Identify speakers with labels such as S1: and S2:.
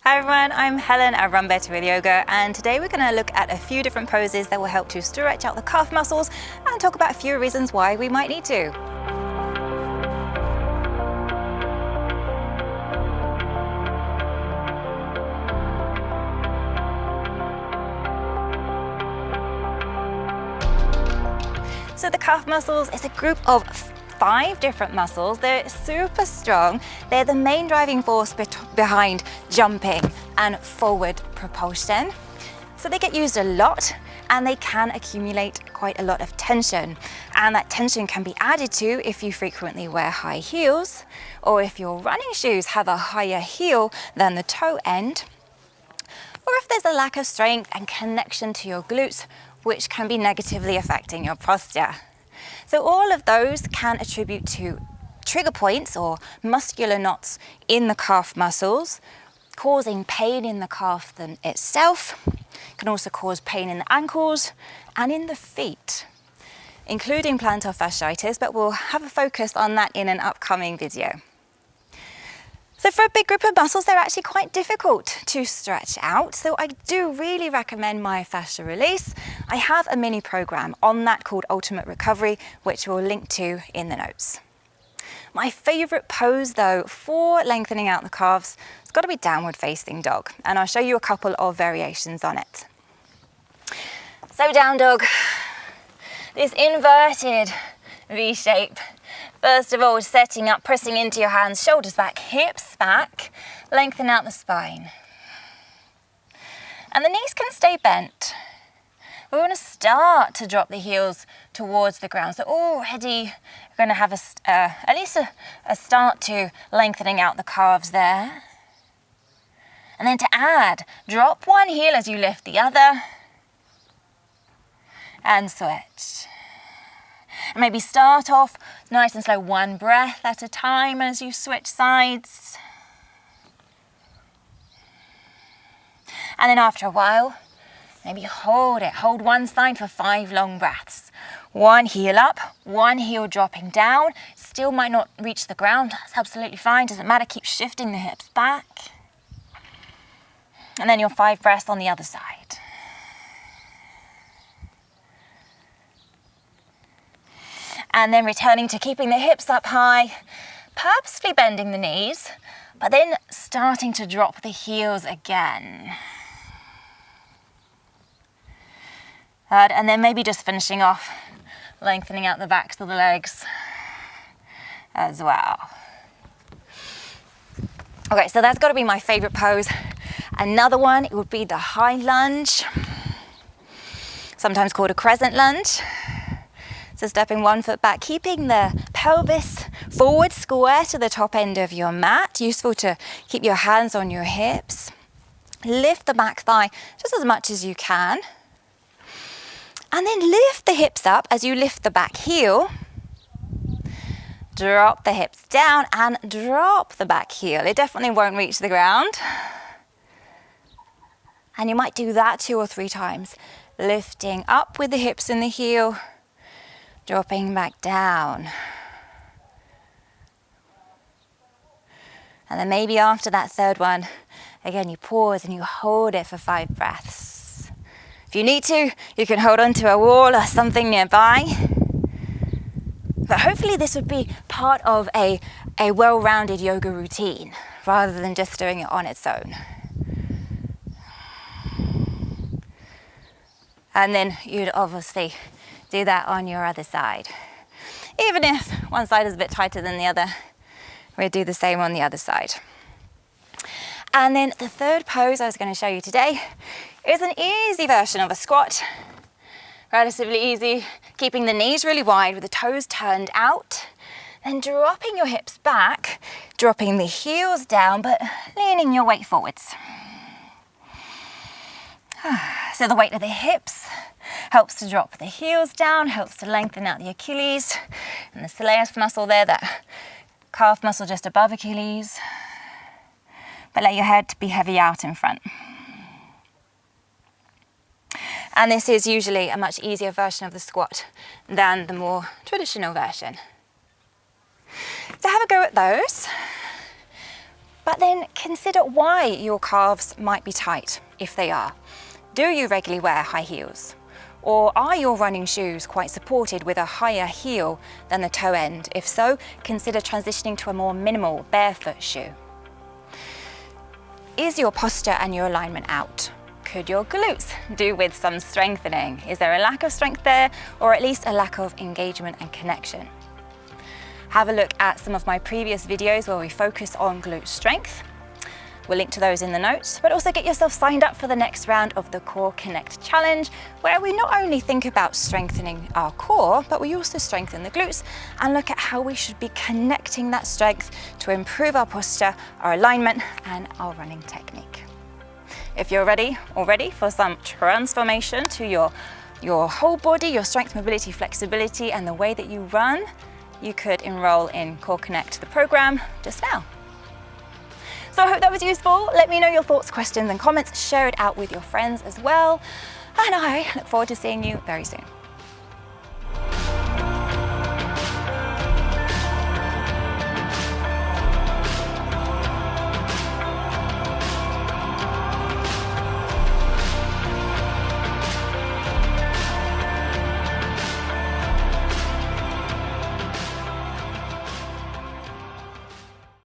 S1: Hi everyone, I'm Helen at Run Better with Yoga, and today we're going to look at a few different poses that will help to stretch out the calf muscles and talk about a few reasons why we might need to. So the calf muscles is a group of 5 different muscles. They're super strong. They're the main driving force behind jumping and forward propulsion. So they get used a lot and they can accumulate quite a lot of tension. And that tension can be added to if you frequently wear high heels, or if your running shoes have a higher heel than the toe end, or if there's a lack of strength and connection to your glutes, which can be negatively affecting your posture. So all of those can attribute to trigger points or muscular knots in the calf muscles, causing pain in the calf itself. It can also cause pain in the ankles and in the feet, including plantar fasciitis, but we'll have a focus on that in an upcoming video. So for a big group of muscles, they're actually quite difficult to stretch out. So I do really recommend Myofascial Release. I have a mini program on that called Ultimate Recovery, which we'll link to in the notes. My favorite pose though for lengthening out the calves has got to be downward facing dog. And I'll show you a couple of variations on it. So down dog, this inverted V shape. First of all, setting up, pressing into your hands, shoulders back, hips back, lengthen out the spine. And the knees can stay bent. We want to start to drop the heels towards the ground. So already you're going to have at least a start to lengthening out the calves there. And then to add, drop one heel as you lift the other and switch. And maybe start off nice and slow, one breath at a time as you switch sides. And then after a while, maybe hold it. Hold one side for 5 long breaths. One heel up, one heel dropping down. Still might not reach the ground. That's absolutely fine. Doesn't matter. Keep shifting the hips back. And then your 5 breaths on the other side. And then returning to keeping the hips up high, purposefully bending the knees, but then starting to drop the heels again. And then maybe just finishing off, lengthening out the backs of the legs as well. Okay, so that's got to be my favorite pose. Another one, it would be the high lunge, sometimes called a crescent lunge. So stepping one foot back, keeping the pelvis forward square to the top end of your mat. Useful to keep your hands on your hips. Lift the back thigh just as much as you can. And then lift the hips up as you lift the back heel. Drop the hips down and drop the back heel. It definitely won't reach the ground. And you might do that 2 or 3 times. Lifting up with the hips and the heel. Dropping back down. And then maybe after that 3rd one, again you pause and you hold it for 5 breaths. If you need to, you can hold onto a wall or something nearby. But hopefully this would be part of a well-rounded yoga routine, rather than just doing it on its own. And then you'd obviously do that on your other side. Even if one side is a bit tighter than the other, we'll do the same on the other side. And then the 3rd pose I was going to show you today is an easy version of a squat. Relatively easy, keeping the knees really wide with the toes turned out, then dropping your hips back, dropping the heels down, but leaning your weight forwards. So the weight of the hips helps to drop the heels down, helps to lengthen out the Achilles and the soleus muscle there, that calf muscle just above Achilles. But let your head be heavy out in front. And this is usually a much easier version of the squat than the more traditional version. So have a go at those. But then consider why your calves might be tight, if they are. Do you regularly wear high heels? Or are your running shoes quite supported with a higher heel than the toe end? If so, consider transitioning to a more minimal barefoot shoe. Is your posture and your alignment out? Could your glutes do with some strengthening? Is there a lack of strength there, or at least a lack of engagement and connection? Have a look at some of my previous videos where we focus on glute strength. We'll link to those in the notes, but also get yourself signed up for the next round of the Core Connect Challenge, where we not only think about strengthening our core, but we also strengthen the glutes and look at how we should be connecting that strength to improve our posture, our alignment, and our running technique. If you're ready already for some transformation to your whole body, your strength, mobility, flexibility, and the way that you run, you could enroll in Core Connect, the program, just now. So I hope that was useful. Let me know your thoughts, questions, and comments. Share it out with your friends as well. And I look forward to seeing you very soon.